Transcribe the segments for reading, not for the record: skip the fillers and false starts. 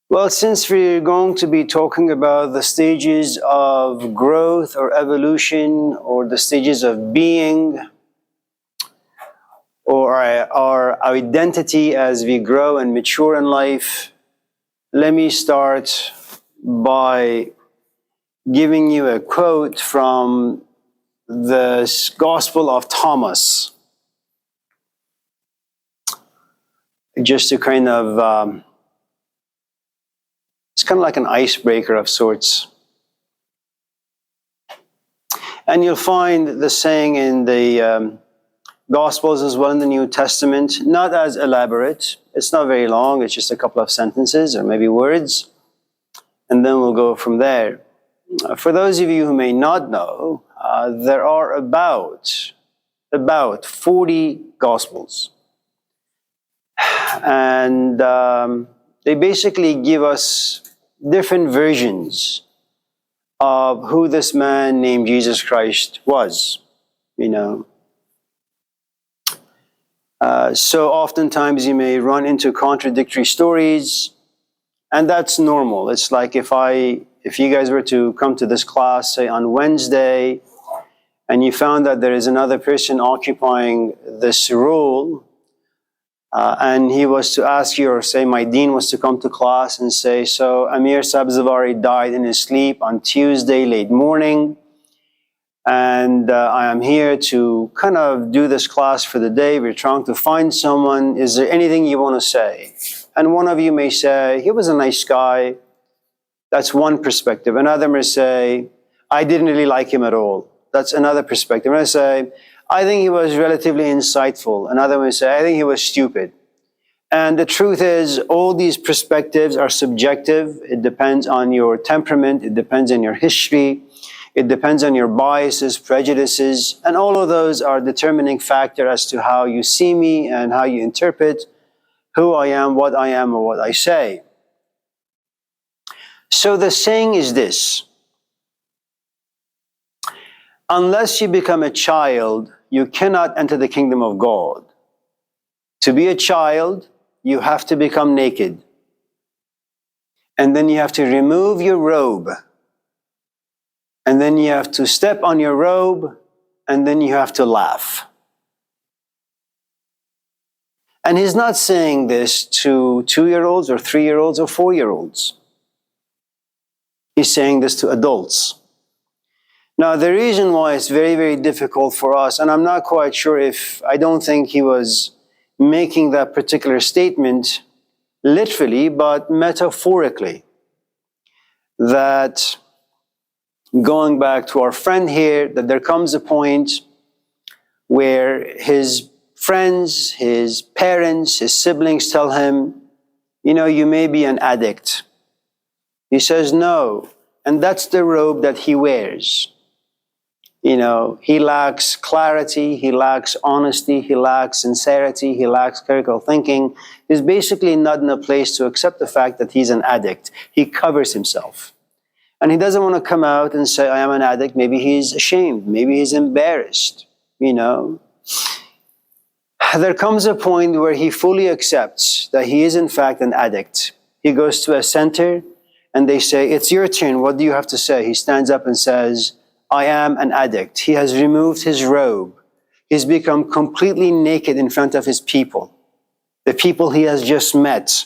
Well, since we're going to be talking about the stages of growth or evolution, or the stages of being, or our identity as we grow and mature in life, let me start by giving you a quote from the Gospel of Thomas, just to kind of it's kind of like an icebreaker of sorts. And you'll find the saying in the Gospels as well in the New Testament, not as elaborate. It's not very long. It's just a couple of sentences or maybe words. And then we'll go from there. For those of you who may not know, there are about 40 Gospels. And they basically give us different versions of who this man named Jesus Christ was, So oftentimes you may run into contradictory stories, and that's normal. It's like if you guys were to come to this class, say on Wednesday, and you found that there is another person occupying this role, and he was to ask you, or say my dean was to come to class and say, so Amir Sabzavari died in his sleep on Tuesday late morning, and I am here to kind of do this class for the day. We're trying to find someone. Is there anything you want to say? And one of you may say, he was a nice guy. That's one perspective. Another may say, I didn't really like him at all. That's another perspective. And I say, I think he was relatively insightful. Another may say, I think he was stupid. And the truth is, all these perspectives are subjective. It depends on your temperament. It depends on your history. It depends on your biases, prejudices, and all of those are determining factor as to how you see me and how you interpret who I am, or what I say. So the saying is this: unless you become a child, you cannot enter the kingdom of God. To be a child, you have to become naked. And then you have to remove your robe. And then you have to step on your robe, and then you have to laugh. And he's not saying this to 2-year-olds or 3-year-olds or 4-year-olds. He's saying this to adults. Now, the reason why it's very, very difficult for us, and I'm not quite sure I don't think he was making that particular statement literally, but metaphorically, that going back to our friend here, that there comes a point where his friends, his parents, his siblings tell him, you may be an addict. He says no, and that's the robe that he wears. He lacks clarity, he lacks honesty, he lacks sincerity, he lacks critical thinking. He's basically not in a place to accept the fact that he's an addict. He covers himself. And he doesn't want to come out and say, I am an addict. Maybe he's ashamed. Maybe he's embarrassed. There comes a point where he fully accepts that he is in fact an addict. He goes to a center and they say, it's your turn. What do you have to say? He stands up and says, I am an addict. He has removed his robe. He's become completely naked in front of his people, the people he has just met.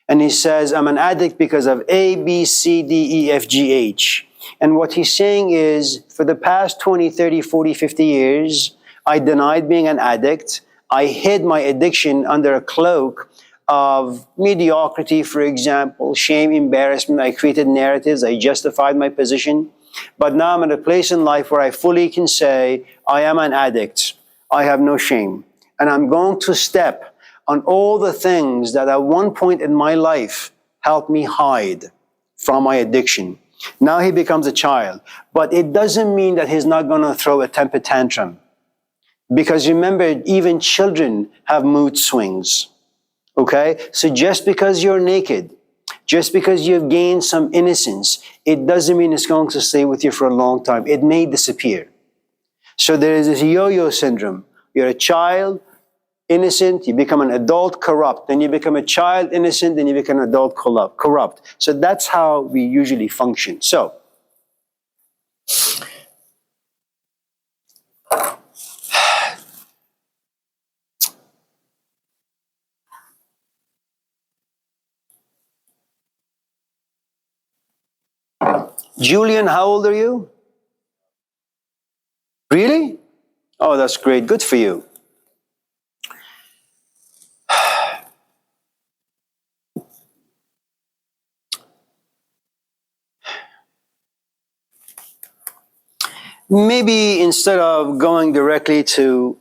And he says, I'm an addict because of A, B, C, D, E, F, G, H. And what he's saying is, for the past 20, 30, 40, 50 years, I denied being an addict. I hid my addiction under a cloak of mediocrity, for example, shame, embarrassment. I created narratives. I justified my position. But now I'm at a place in life where I fully can say, I am an addict. I have no shame. And I'm going to step on all the things that at one point in my life helped me hide from my addiction. Now he becomes a child. But it doesn't mean that he's not going to throw a temper tantrum. Because remember, even children have mood swings. Okay? So just because you're naked, just because you've gained some innocence, it doesn't mean it's going to stay with you for a long time. It may disappear. So there is this yo-yo syndrome. You're a child, innocent, you become an adult, corrupt. Then you become a child, innocent, then you become an adult, corrupt. So that's how we usually function. So, Julian, how old are you? Really? Oh, that's great. Good for you. Maybe instead of going directly to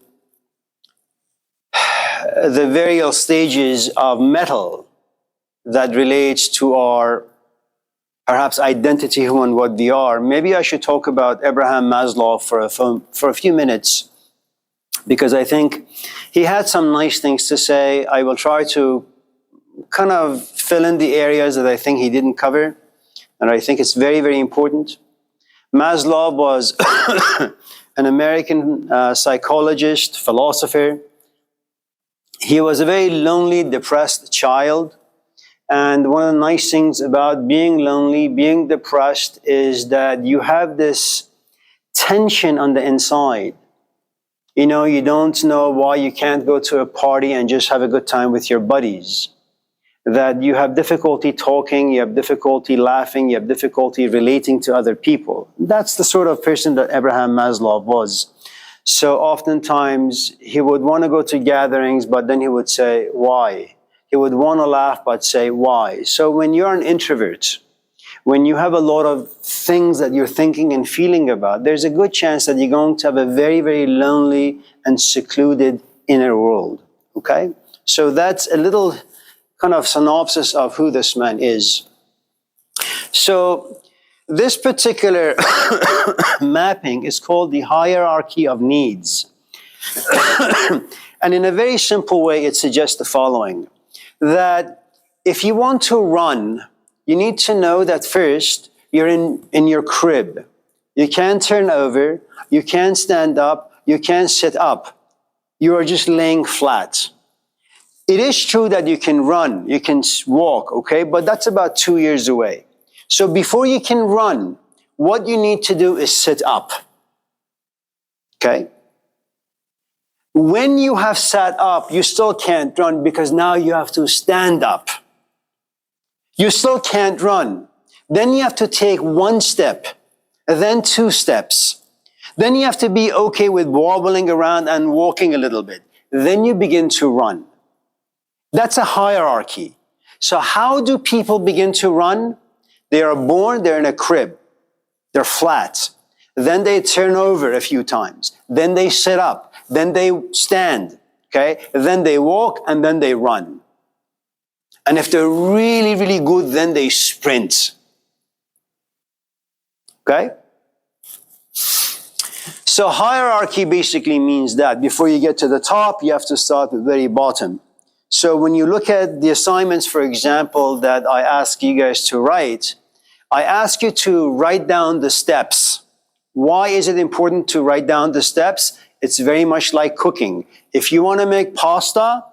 the various stages of metal that relates to our perhaps identity, who and what we are, maybe I should talk about Abraham Maslow for a few minutes, because I think he had some nice things to say. I will try to kind of fill in the areas that I think he didn't cover, and I think it's very, very important. Maslow was an American psychologist, philosopher. He was a very lonely, depressed child. And one of the nice things about being lonely, being depressed, is that you have this tension on the inside. You know, you don't know why you can't go to a party and just have a good time with your buddies. That you have difficulty talking, you have difficulty laughing, you have difficulty relating to other people. That's the sort of person that Abraham Maslow was. So oftentimes he would want to go to gatherings, but then he would say, why? He would want to laugh, but say, why? So when you're an introvert, when you have a lot of things that you're thinking and feeling about, there's a good chance that you're going to have a very, very lonely and secluded inner world, okay? So that's a little kind of synopsis of who this man is. So this particular mapping is called the hierarchy of needs. And in a very simple way, it suggests the following, that if you want to run, you need to know that first you're in your crib. You can't turn over, you can't stand up, you can't sit up. You are just laying flat. It is true that you can run, you can walk, okay? But that's about 2 years away. So before you can run, what you need to do is sit up, okay? When you have sat up, you still can't run because now you have to stand up. You still can't run. Then you have to take 1 step, then 2 steps. Then you have to be okay with wobbling around and walking a little bit. Then you begin to run. That's a hierarchy. So how do people begin to run? They are born, they're in a crib. They're flat. Then they turn over a few times. Then they sit up. Then they stand. Okay? Then they walk and then they run. And if they're really, really good, then they sprint. Okay? So hierarchy basically means that before you get to the top, you have to start at the very bottom. So when you look at the assignments, for example, that I ask you guys to write, I ask you to write down the steps. Why is it important to write down the steps? It's very much like cooking. If you want to make pasta,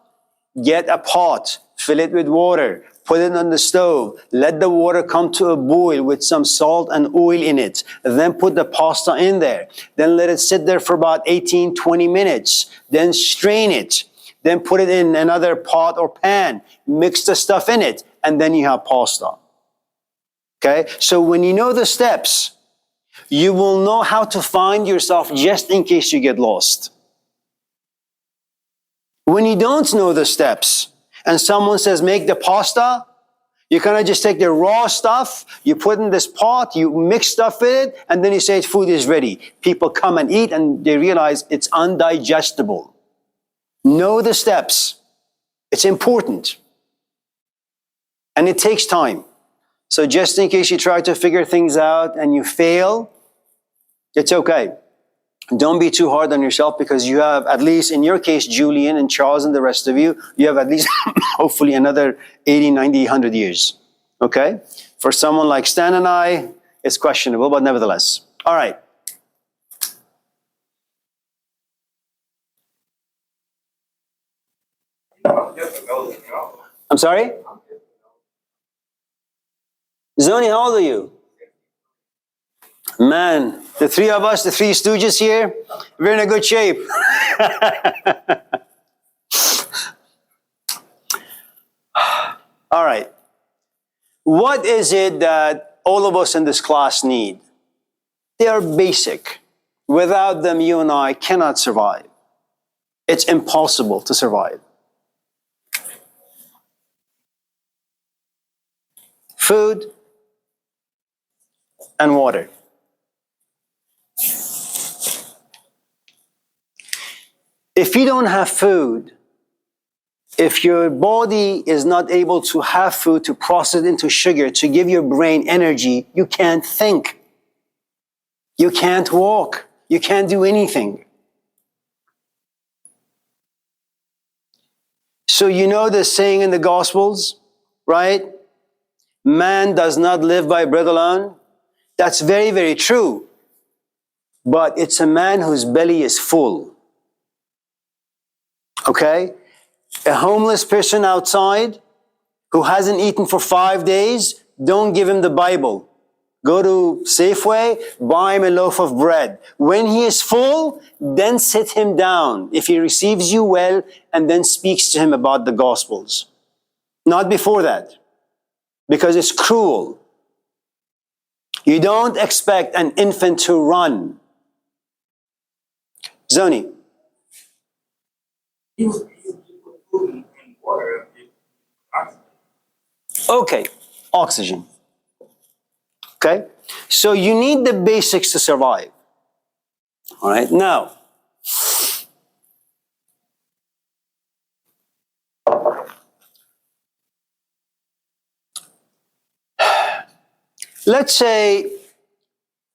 get a pot, fill it with water, put it on the stove, let the water come to a boil with some salt and oil in it, then put the pasta in there, then let it sit there for about 18, 20 minutes, then strain it, then put it in another pot or pan, mix the stuff in it, and then you have pasta. Okay? So when you know the steps, you will know how to find yourself just in case you get lost. When you don't know the steps, and someone says, make the pasta, you kind of just take the raw stuff, you put in this pot, you mix stuff in it, and then you say food is ready. People come and eat and they realize it's undigestible. Know the steps. It's important. And it takes time. So just in case you try to figure things out and you fail, it's okay. Don't be too hard on yourself, because you have, at least in your case, Julian and Charles and the rest of you, you have at least hopefully another 80, 90, 100 years. Okay? For someone like Stan and I, it's questionable, but nevertheless. All right. I'm sorry? Zoni, how old are you? Man, the three of us, the three stooges here, we're in a good shape. All right. What is it that all of us in this class need? They are basic. Without them, you and I cannot survive. It's impossible to survive. Food and water. If you don't have food, if your body is not able to have food to process into sugar, to give your brain energy, you can't think. You can't walk. You can't do anything. So you know the saying in the Gospels, right? Man does not live by bread alone. That's very, very true. But it's a man whose belly is full. Okay? A homeless person outside who hasn't eaten for 5 days, don't give him the Bible. Go to Safeway, buy him a loaf of bread. When he is full, then sit him down if he receives you well, and then speaks to him about the Gospels. Not before that, because it's cruel. You don't expect an infant to run. Zoni. Okay, oxygen. Okay, so you need the basics to survive. All right, now, let's say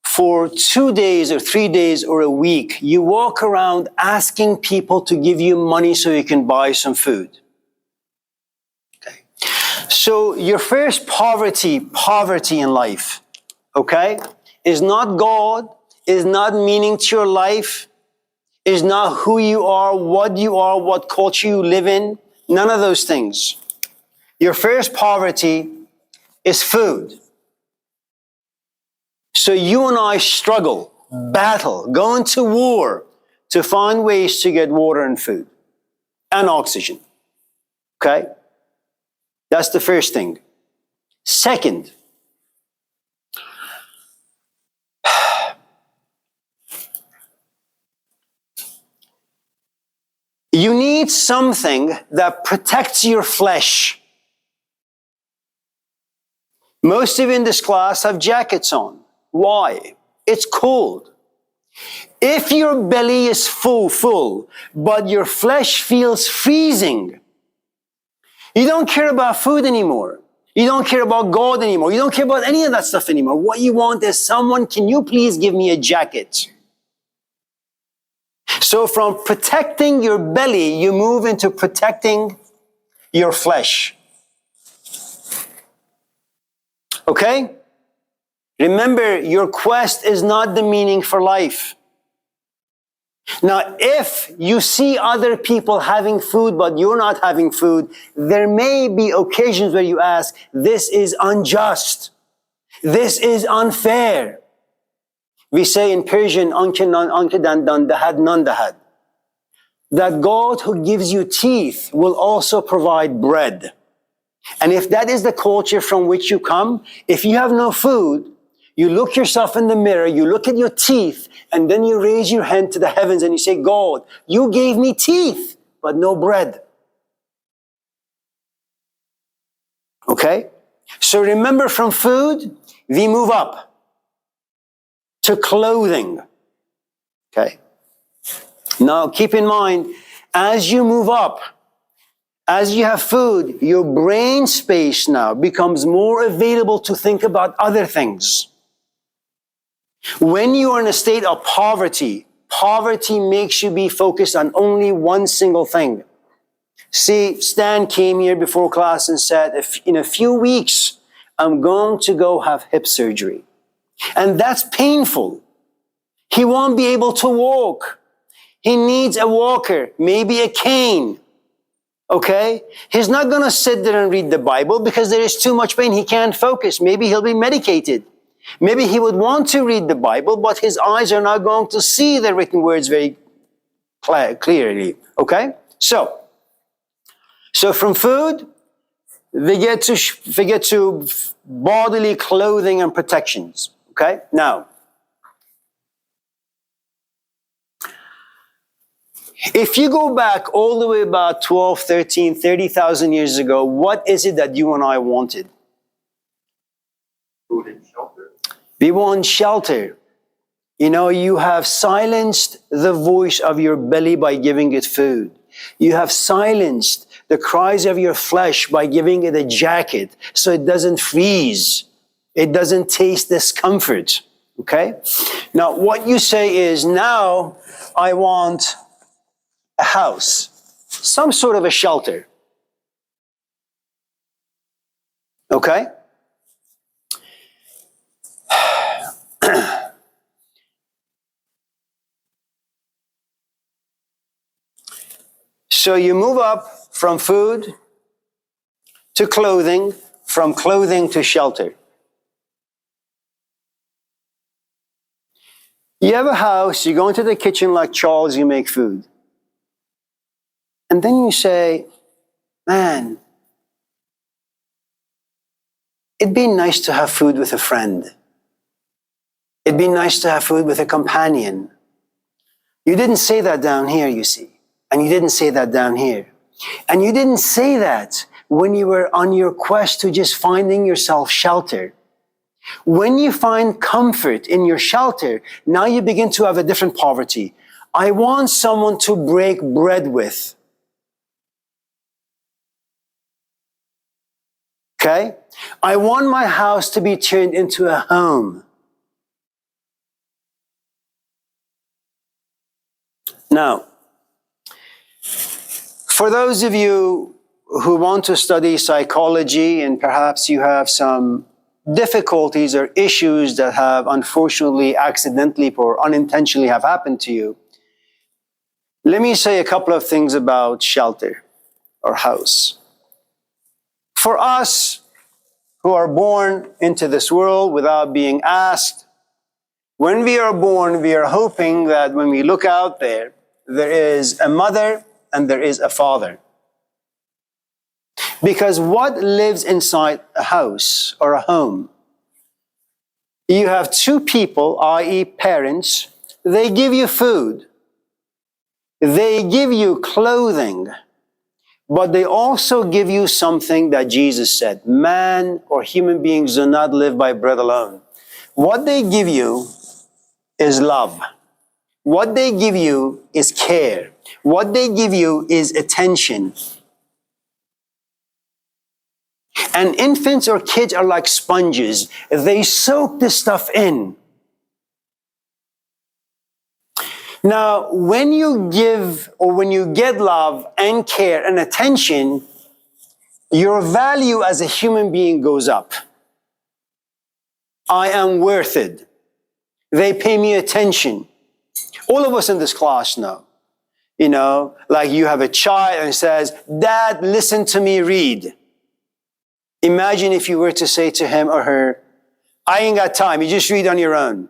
for 2 days or 3 days or a week, you walk around asking people to give you money so you can buy some food. Okay, so your first poverty in life, okay, is not God, is not meaning to your life, is not who you are, what culture you live in, none of those things. Your first poverty is food. So you and I struggle, battle, go into war to find ways to get water and food and oxygen. Okay? That's the first thing. Second, you need something that protects your flesh. Most of you in this class have jackets on. Why? It's cold. If your belly is full, but your flesh feels freezing, you don't care about food anymore. You don't care about God anymore. You don't care about any of that stuff anymore. What you want is someone, can you please give me a jacket? So from protecting your belly, you move into protecting your flesh. Okay? Remember, your quest is not the meaning for life. Now, if you see other people having food, but you're not having food, there may be occasions where you ask, this is unjust. This is unfair. We say in Persian, anke dan dahad nan dahad. That God who gives you teeth will also provide bread. And if that is the culture from which you come, if you have no food, you look yourself in the mirror, you look at your teeth, and then you raise your hand to the heavens and you say, God, you gave me teeth, but no bread. Okay? So remember, from food, we move up to clothing. Okay? Now keep in mind, as you move up, as you have food, your brain space now becomes more available to think about other things. When you are in a state of poverty, poverty makes you be focused on only one single thing. See, Stan came here before class and said, in a few weeks, I'm going to go have hip surgery. And that's painful. He won't be able to walk. He needs a walker, maybe a cane. Okay? He's not going to sit there and read the Bible because there is too much pain. He can't focus. Maybe he'll be medicated. Maybe he would want to read the Bible, but his eyes are not going to see the written words very clearly. Okay? So from food, we get to bodily clothing and protections. Okay? Now, if you go back all the way about 12, 13, 30,000 years ago, what is it that you and I wanted? Food and shelter. We want shelter. You know, you have silenced the voice of your belly by giving it food. You have silenced the cries of your flesh by giving it a jacket so it doesn't freeze. It doesn't taste discomfort. Okay? Now, what you say is, now I want a house, some sort of a shelter. Okay? So you move up from food to clothing, from clothing to shelter. You have a house, you go into the kitchen like Charles, you make food. And then you say, man, it'd be nice to have food with a friend. It'd be nice to have food with a companion. You didn't say that down here, you see. And you didn't say that down here. And you didn't say that when you were on your quest to just finding yourself shelter. When you find comfort in your shelter, now you begin to have a different poverty. I want someone to break bread with. Okay? I want my house to be turned into a home. Now, for those of you who want to study psychology and perhaps you have some difficulties or issues that have unfortunately, accidentally or unintentionally have happened to you, let me say a couple of things about shelter or house. For us who are born into this world without being asked, when we are born, we are hoping that when we look out there, there is a mother and there is a father. Because what lives inside a house or a home? You have two people, i.e. parents, they give you food. They give you clothing. But they also give you something that Jesus said, man or human beings do not live by bread alone. What they give you is love. What they give you is care. What they give you is attention. And infants or kids are like sponges. They soak this stuff in. Now, when you give or when you get love and care and attention, your value as a human being goes up. I am worth it. They pay me attention. All of us in this class know. You know, like you have a child and says, Dad, listen to me read. Imagine if you were to say to him or her, I ain't got time, you just read on your own.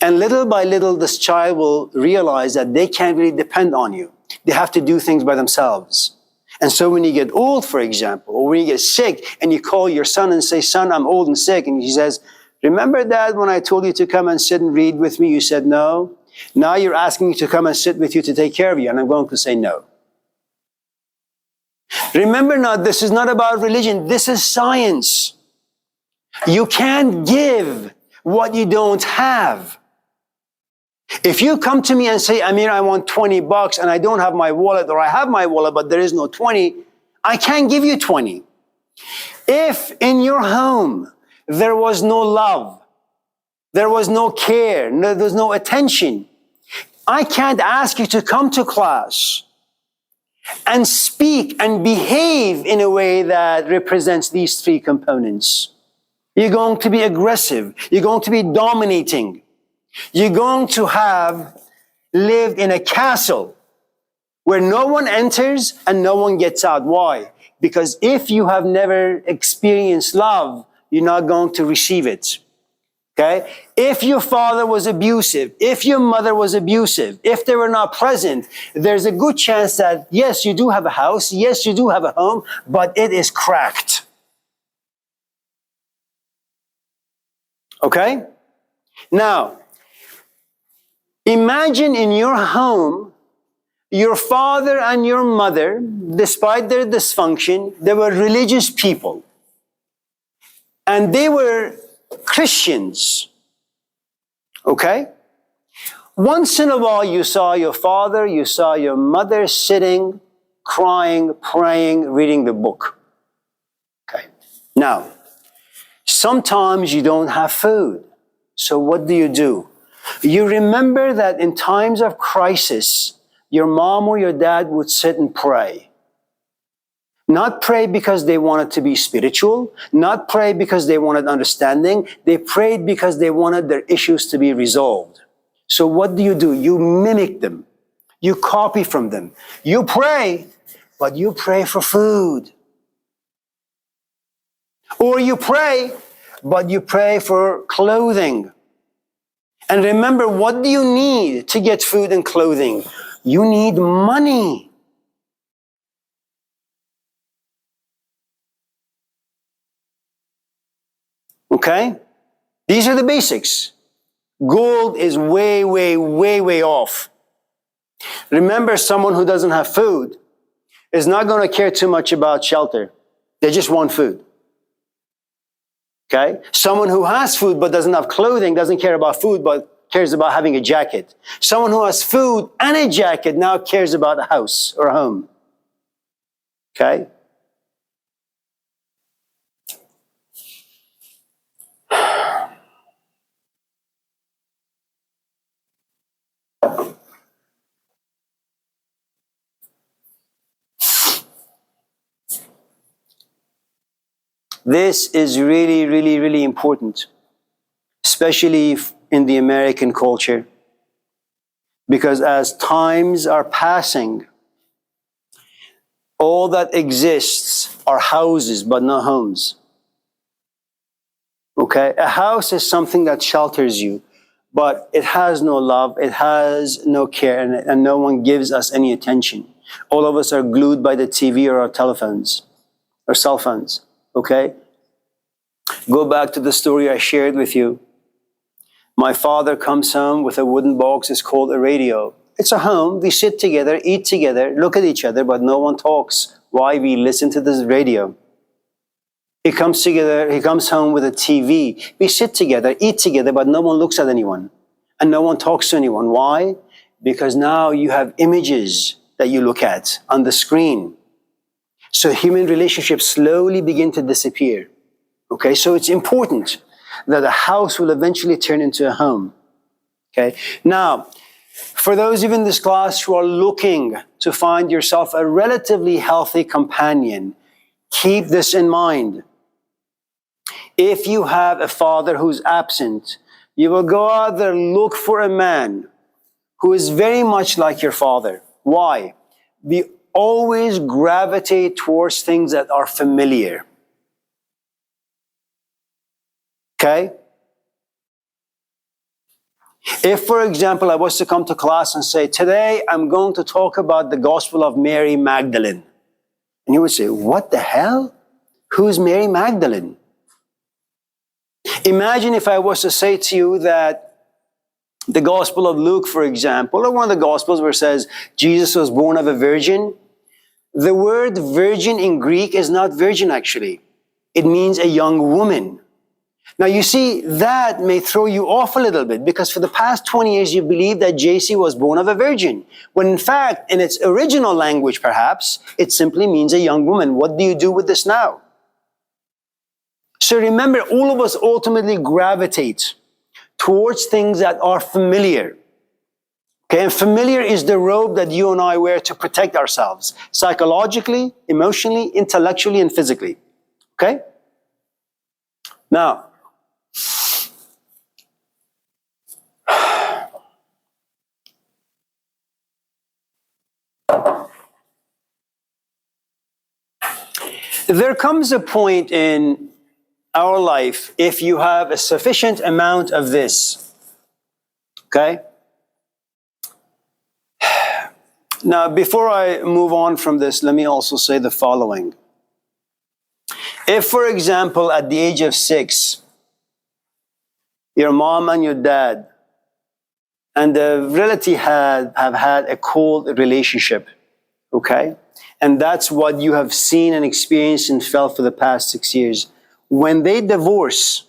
And little by little, this child will realize that they can't really depend on you. They have to do things by themselves. And so when you get old, for example, or when you get sick and you call your son and say, son, I'm old and sick. And he says, remember, Dad, when I told you to come and sit and read with me, you said no. Now you're asking me to come and sit with you to take care of you. And I'm going to say no. Remember now, this is not about religion. This is science. You can't give what you don't have. If you come to me and say, Amir, I want $20 and I don't have my wallet, or I have my wallet, but there is no 20, I can't give you 20. If in your home there was no love, there was no care, there was no attention, I can't ask you to come to class and speak and behave in a way that represents these three components. You're going to be aggressive. You're going to be dominating. You're going to have lived in a castle where no one enters and no one gets out. Why? Because if you have never experienced love, you're not going to receive it. Okay? If your father was abusive, if your mother was abusive, if they were not present, there's a good chance that, yes, you do have a house, yes, you do have a home, but it is cracked. Okay? Now, imagine in your home, your father and your mother, despite their dysfunction, they were religious people. And they were Christians. Okay? Once in a while, you saw your father, you saw your mother sitting, crying, praying, reading the book. Okay? Now, sometimes you don't have food. So what do? You remember that in times of crisis, your mom or your dad would sit and pray. Not pray because they wanted to be spiritual, not pray because they wanted understanding. They prayed because they wanted their issues to be resolved. So what do? You mimic them. You copy from them. You pray, but you pray for food. Or you pray, but you pray for clothing. And remember, what do you need to get food and clothing? You need money. Okay? These are the basics. Gold is way, way, way, way off. Remember, someone who doesn't have food is not going to care too much about shelter. They just want food. Okay? Someone who has food but doesn't have clothing doesn't care about food but cares about having a jacket. Someone who has food and a jacket now cares about a house or a home. Okay? This is really, really, really important, especially in the American culture, because as times are passing, all that exists are houses, but not homes. Okay? A house is something that shelters you, but it has no love, it has no care, and no one gives us any attention. All of us are glued by the TV or our telephones, or cell phones. Okay? Go back to the story I shared with you. My father comes home with a wooden box. It's called a radio. It's a home. We sit together, eat together, look at each other, but no one talks. Why? We listen to this radio. He comes home with a TV. We sit together, eat together, but no one looks at anyone. And no one talks to anyone. Why? Because now you have images that you look at on the screen. So human relationships slowly begin to disappear. Okay, so it's important that a house will eventually turn into a home. Okay, now, for those of you in this class who are looking to find yourself a relatively healthy companion, keep this in mind. If you have a father who's absent, you will go out there and look for a man who is very much like your father. Why? We always gravitate towards things that are familiar. Okay? If, for example, I was to come to class and say, today I'm going to talk about the Gospel of Mary Magdalene. And you would say, what the hell? Who's Mary Magdalene? Imagine if I was to say to you that the Gospel of Luke, for example, or one of the Gospels where it says Jesus was born of a virgin. The word virgin in Greek is not virgin actually. It means a young woman. Now you see, that may throw you off a little bit because for the past 20 years you believe that JC was born of a virgin. When in fact, in its original language perhaps, it simply means a young woman. What do you do with this now? So remember, all of us ultimately gravitate towards things that are familiar. Okay, and familiar is the robe that you and I wear to protect ourselves, psychologically, emotionally, intellectually, and physically. Okay? Now, There comes a point in our life, if you have a sufficient amount of this, okay? Now, before I move on from this, let me also say the following. If, for example, at the age of 6, your mom and your dad and the relative have had a cold relationship, okay? And that's what you have seen and experienced and felt for the past 6 years. When they divorce,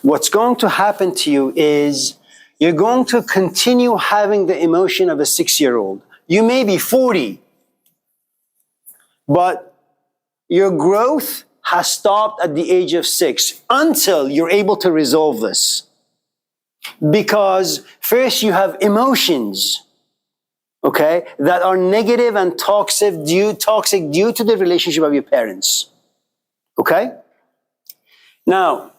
what's going to happen to you is you're going to continue having the emotion of a 6-year-old. You may be 40, but your growth has stopped at the age of 6 until you're able to resolve this. Because first you have emotions, okay, that are negative and toxic due to the relationship of your parents. Okay? Now,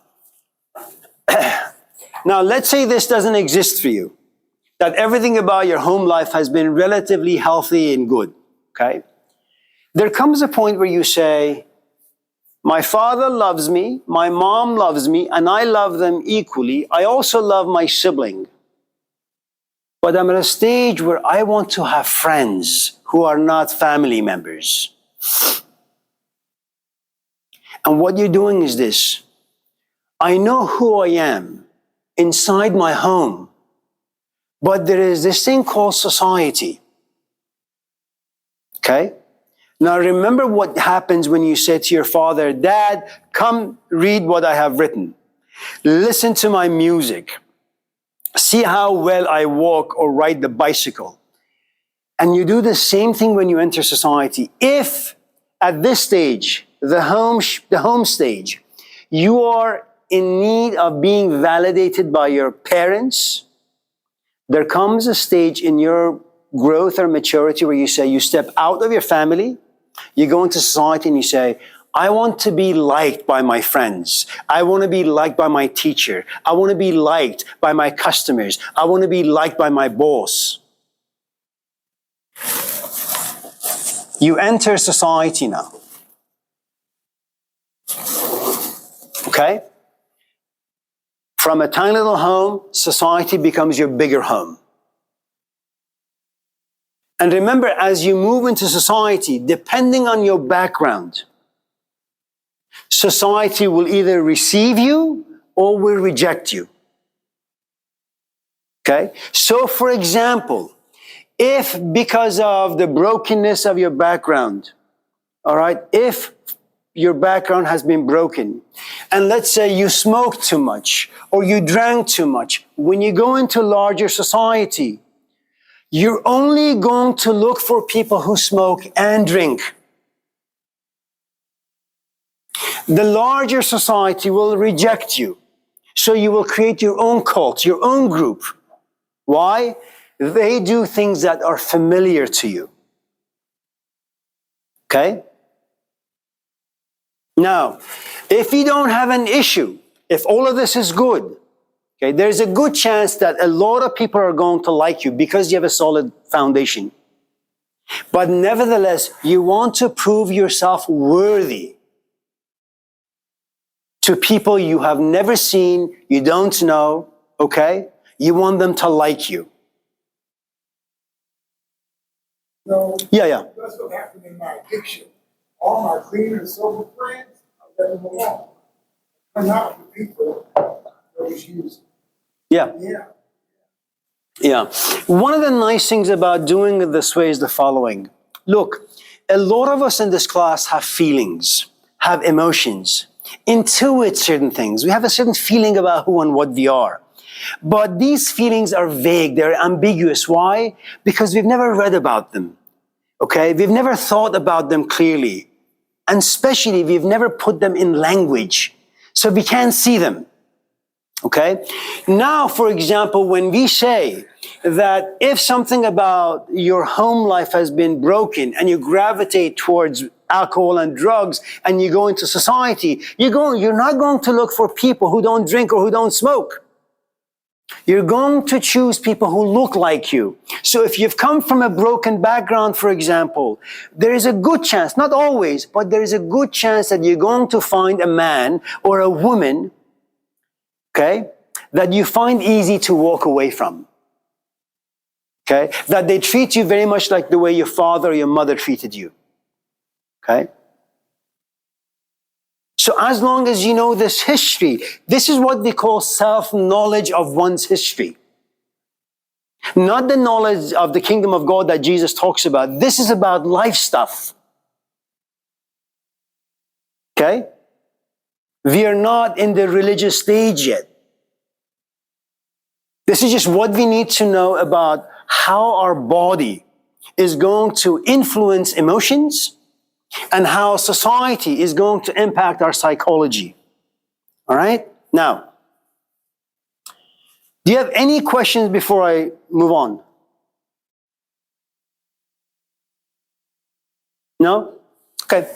let's say this doesn't exist for you, that everything about your home life has been relatively healthy and good, okay? There comes a point where you say, my father loves me, my mom loves me, and I love them equally. I also love my sibling. But I'm at a stage where I want to have friends who are not family members. And what you're doing is this. I know who I am inside my home, but there is this thing called society. Okay? Now remember what happens when you say to your father, Dad, come read what I have written. Listen to my music. See how well I walk or ride the bicycle. And you do the same thing when you enter society. If at this stage, the home stage, you are in need of being validated by your parents, there comes a stage in your growth or maturity where you say, you step out of your family, you go into society and you say, I want to be liked by my friends. I want to be liked by my teacher. I want to be liked by my customers. I want to be liked by my boss. You enter society now. Okay? From a tiny little home, society becomes your bigger home. And remember, as you move into society, depending on your background, society will either receive you or will reject you. Okay? So, for example, if because of the brokenness of your background, all right, if your background has been broken, and let's say you smoked too much or you drank too much, when you go into larger society, you're only going to look for people who smoke and drink. The larger society will reject you. So you will create your own cult, your own group. Why? They do things that are familiar to you. Okay? Now, if you don't have an issue, if all of this is good, okay, there's a good chance that a lot of people are going to like you because you have a solid foundation. But nevertheless, you want to prove yourself worthy to people you have never seen, you don't know, okay? You want them to like you. So, Yeah. that's what happened in my addiction. All my clean and sober friends, I let them alone. I'm not the people that was using. Yeah. Yeah. One of the nice things about doing it this way is the following. Look, a lot of us in this class have feelings, have emotions, intuit certain things. We have a certain feeling about who and what we are. But these feelings are vague, they're ambiguous. Why? Because we've never read about them. Okay? We've never thought about them clearly. And especially, we've never put them in language. So we can't see them. Okay? Now, for example, when we say that if something about your home life has been broken and you gravitate towards alcohol and drugs and you go into society, you're not going to look for people who don't drink or who don't smoke. You're going to choose people who look like you. So if you've come from a broken background, for example, there is a good chance, not always, but there is a good chance that you're going to find a man or a woman, okay, that you find easy to walk away from. Okay? That they treat you very much like the way your father or your mother treated you. Okay? So as long as you know this history, this is what they call self-knowledge of one's history. Not the knowledge of the kingdom of God that Jesus talks about. This is about life stuff. Okay? We are not in the religious stage yet. This is just what we need to know about how our body is going to influence emotions and how society is going to impact our psychology. All right? Now, do you have any questions before I move on? No? Okay.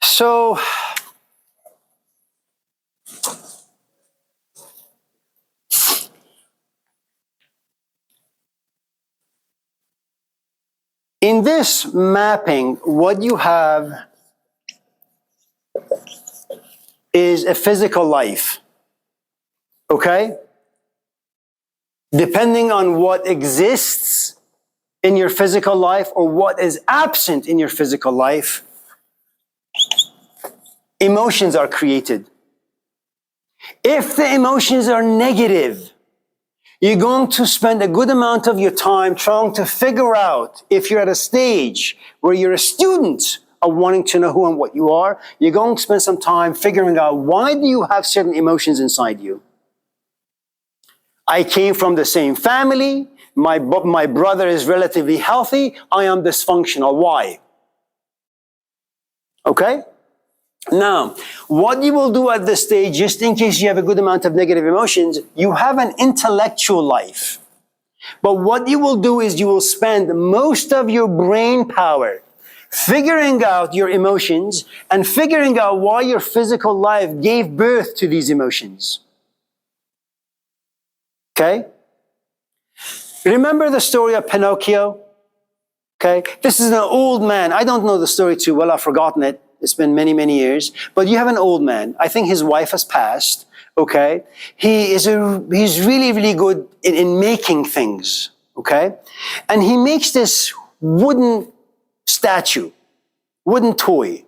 So, in this mapping, what you have is a physical life. Okay? Depending on what exists in your physical life or what is absent in your physical life, emotions are created. If the emotions are negative, you're going to spend a good amount of your time trying to figure out, if you're at a stage where you're a student of wanting to know who and what you are, you're going to spend some time figuring out, why do you have certain emotions inside you? I came from the same family. My brother is relatively healthy. I am dysfunctional. Why? Okay? Now, what you will do at this stage, just in case you have a good amount of negative emotions, you have an intellectual life. But what you will do is you will spend most of your brain power figuring out your emotions and figuring out why your physical life gave birth to these emotions. Okay? Remember the story of Pinocchio? Okay? This is an old man. I don't know the story too well. I've forgotten it. It's been many, many years. But you have an old man. I think his wife has passed. Okay? He's really, really good in making things. Okay? And he makes this wooden statue, wooden toy.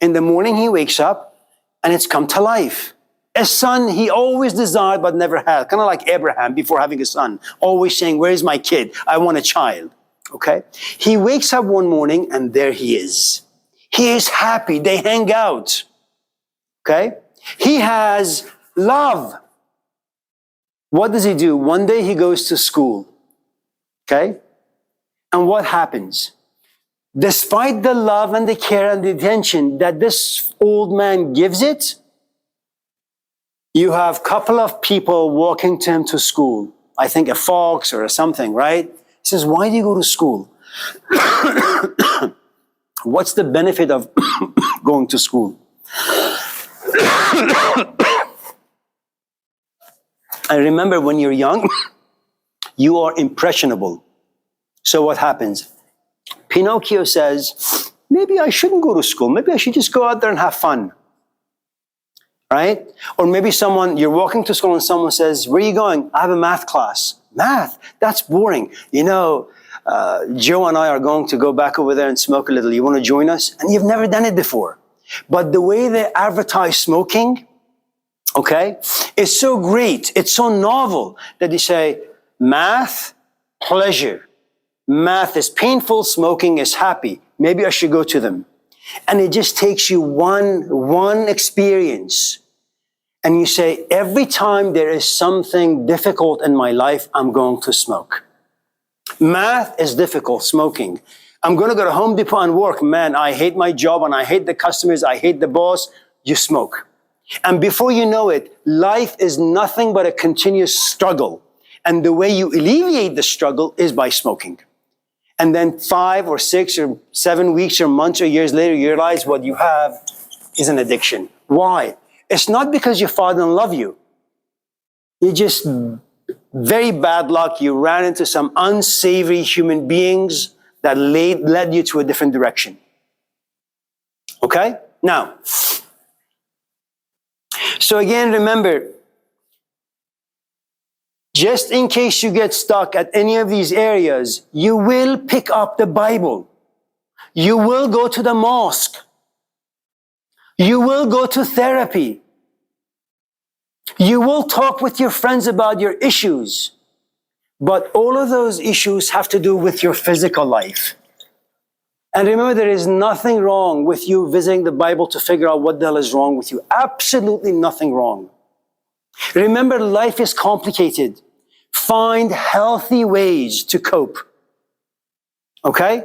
In the morning he wakes up and it's come to life. A son he always desired but never had. Kind of like Abraham before having a son. Always saying, where's my kid? I want a child. Okay? He wakes up one morning and there he is. He is happy. They hang out. Okay? He has love. What does he do? One day he goes to school. Okay? And what happens? Despite the love and the care and the attention that this old man gives it, you have a couple of people walking to him to school. I think a fox or something, right? He says, why do you go to school? What's the benefit of going to school? I remember when you're young, you are impressionable. So what happens? Pinocchio says, maybe I shouldn't go to school. Maybe I should just go out there and have fun. Right? Or maybe you're walking to school and someone says, where are you going? I have a math class. Math? That's boring. You know, Joe and I are going to go back over there and smoke a little. You want to join us? And you've never done it before. But the way they advertise smoking, okay, is so great. It's so novel that they say, math, pleasure. Math is painful. Smoking is happy. Maybe I should go to them. And it just takes you one experience. And you say, every time there is something difficult in my life, I'm going to smoke. Math is difficult, smoking. I'm going to go to Home Depot and work. Man, I hate my job and I hate the customers. I hate the boss. You smoke. And before you know it, life is nothing but a continuous struggle. And the way you alleviate the struggle is by smoking. And then 5 or 6 or 7 weeks or months or years later, you realize what you have is an addiction. Why? It's not because your father doesn't love you. You just very bad luck. You ran into some unsavory human beings that led you to a different direction. Okay? Now, so again, remember, just in case you get stuck at any of these areas, you will pick up the Bible. You will go to the mosque. You will go to therapy. You will talk with your friends about your issues. But all of those issues have to do with your physical life. And remember, there is nothing wrong with you visiting the Bible to figure out what the hell is wrong with you. Absolutely nothing wrong. Remember, life is complicated. Find healthy ways to cope. Okay?